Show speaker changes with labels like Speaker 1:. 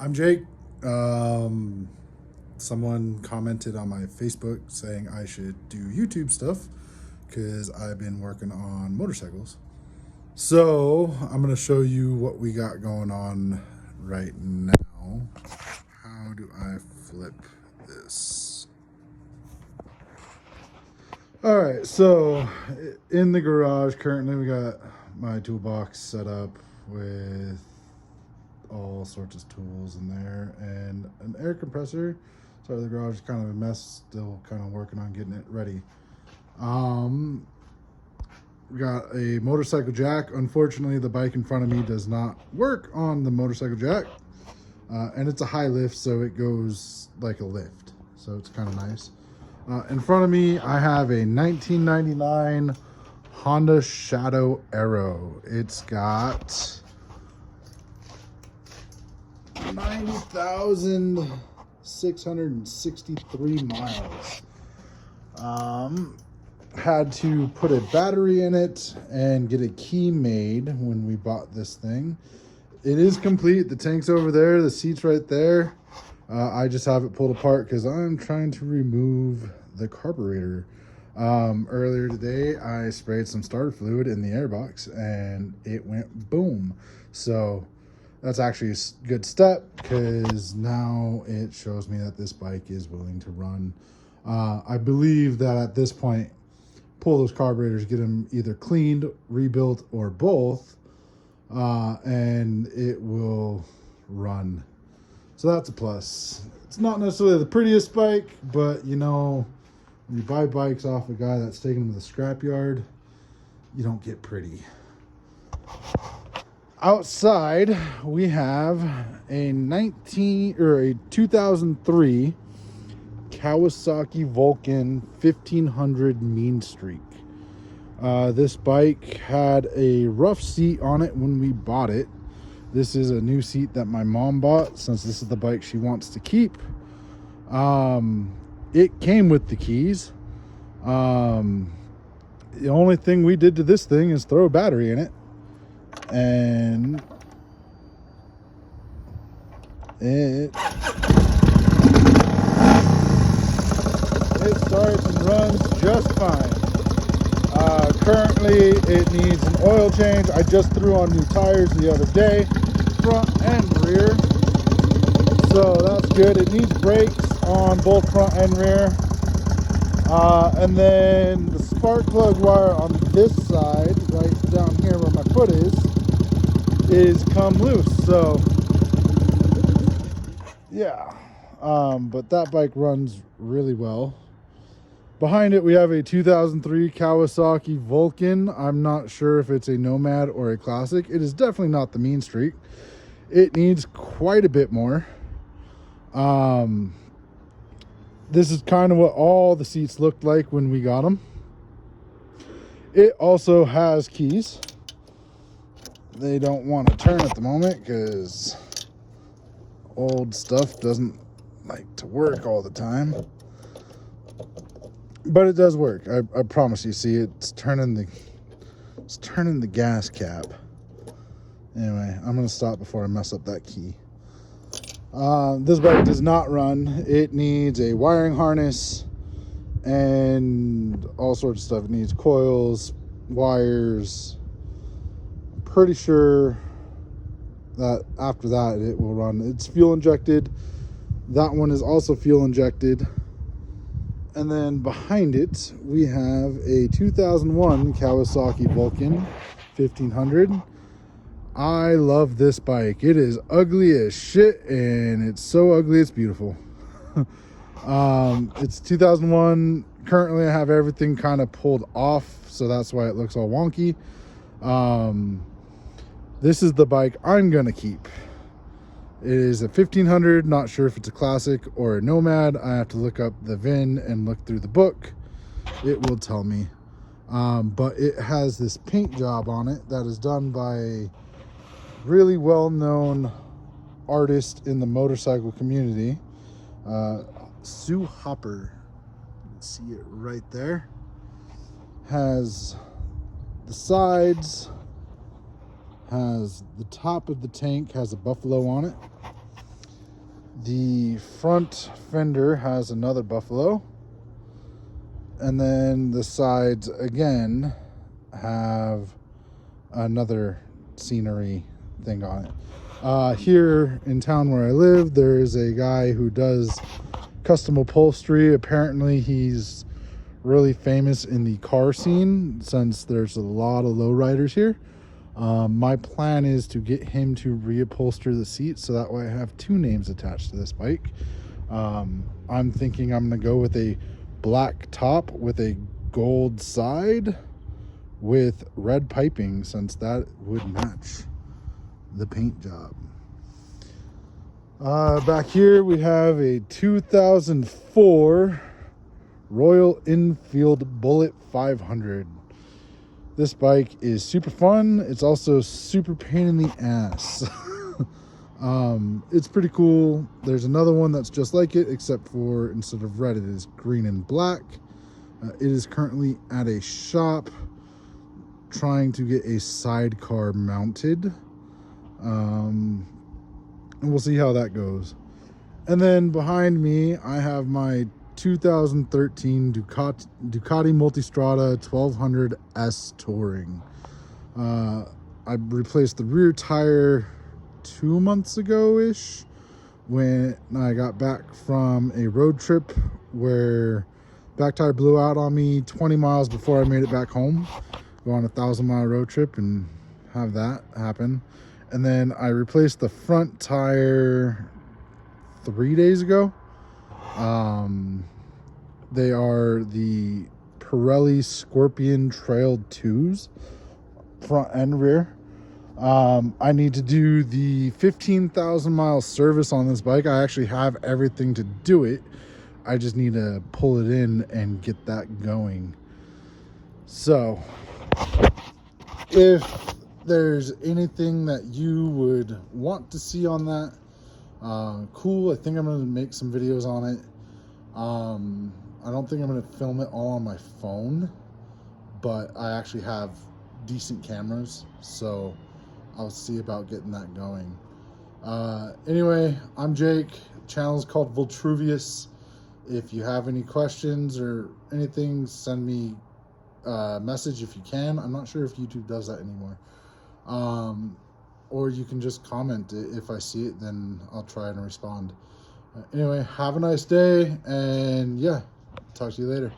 Speaker 1: I'm Jake. Someone commented on my Facebook saying I should do YouTube stuff because I've been working on motorcycles. So I'm going to show you what we got going on right now. How do I flip this? All right, so in the garage currently we got my toolbox set up with all sorts of tools in there and an air compressor. Sorry, the garage is kind of a mess, still kind of working on getting it ready. We got a motorcycle jack. Unfortunately, the bike in front of me does not work on the motorcycle jack, and it's a high lift, so it goes like a lift, so it's kind of nice. In front of me I have a 1999 Honda Shadow Aero. It's got 90,663 miles. Had to put a battery in it and get a key made when we bought this thing. It is complete. The tank's over there, the seat's right there. I just have it pulled apart because I'm trying to remove the carburetor. Earlier today I sprayed some starter fluid in the airbox and it went boom. So that's actually a good step because now it shows me that this bike is willing to run. I believe that at this point, pull those carburetors, get them either cleaned, rebuilt, or both, and it will run. So that's a plus. It's not necessarily the prettiest bike, but you know, when you buy bikes off a guy that's taking them to the scrapyard, you don't get pretty. Outside, we have a 2003 Kawasaki Vulcan 1500 Mean Streak. This bike had a rough seat on it when we bought it. This is a new seat that my mom bought since this is the bike she wants to keep. It came with the keys. The only thing we did to this thing is throw a battery in it, and it starts and runs just fine. Currently it needs an oil change. I just threw on new tires the other day, front and rear, so that's good. It needs brakes on both front and rear, and then the spark plug wire on this side right down here where my foot is come loose. So yeah, but that bike runs really well. Behind it, we have a 2003 Kawasaki Vulcan. I'm not sure if it's a Nomad or a Classic. It is definitely not the Mean Streak. It needs quite a bit more. This is kind of what all the seats looked like when we got them. It also has keys. They don't want to turn at the moment because old stuff doesn't like to work all the time. But it does work. I promise you. See, it's turning the gas cap. Anyway, I'm gonna stop before I mess up that key. This bike does not run. It needs a wiring harness and all sorts of stuff. It needs coils, wires. I'm pretty sure that after that it will run. It's fuel injected. That one is also fuel injected. And then behind it, we have a 2001 Kawasaki Vulcan 1500. I love this bike. It is ugly as shit, and it's so ugly it's beautiful. It's 2001. Currently, I have everything kind of pulled off, so that's why it looks all wonky. This is the bike I'm going to keep. It is a 1500, not sure if it's a Classic or a Nomad. I have to look up the VIN and look through the book. It will tell me. But it has this paint job on it that is done by a really well-known artist in the motorcycle community. Sue Hopper. You can see it right there. Has the sides, has the top of the tank, has a buffalo on it. The front fender has another Buffalo. And then the sides again have another scenery thing on it. Here in town where I live, there is a guy who does custom upholstery. Apparently he's really famous in the car scene since there's a lot of lowriders here. My plan is to get him to reupholster the seat so that way I have two names attached to this bike. I'm thinking I'm gonna go with a black top with a gold side with red piping, since that would match the paint job. Back here we have a 2004 Royal Enfield Bullet 500. This bike is super fun. It's also super pain in the ass. It's pretty cool. There's another one that's just like it, except for instead of red, it is green and black. It is currently at a shop trying to get a sidecar mounted. And we'll see how that goes. And then behind me, I have my 2013 Ducati Multistrada 1200S Touring. I replaced the rear tire 2 months ago-ish when I got back from a road trip where back tire blew out on me 20 miles before I made it back home. Go on a 1,000-mile road trip and have that happen. And then I replaced the front tire 3 days ago. They are the Pirelli Scorpion Trailed 2s, front and rear. I need to do the 15,000 mile service on this bike. I actually have everything to do it. I just need to pull it in and get that going. So if there's anything that you would want to see on that, cool. I think I'm going to make some videos on it. I don't think I'm going to film it all on my phone, but I actually have decent cameras, so I'll see about getting that going. Anyway, I'm Jake. The channel is called Voltruvius. If you have any questions or anything, send me a message if you can. I'm not sure if YouTube does that anymore. Or you can just comment. If I see it, then I'll try and respond. Anyway, have a nice day, and yeah, talk to you later.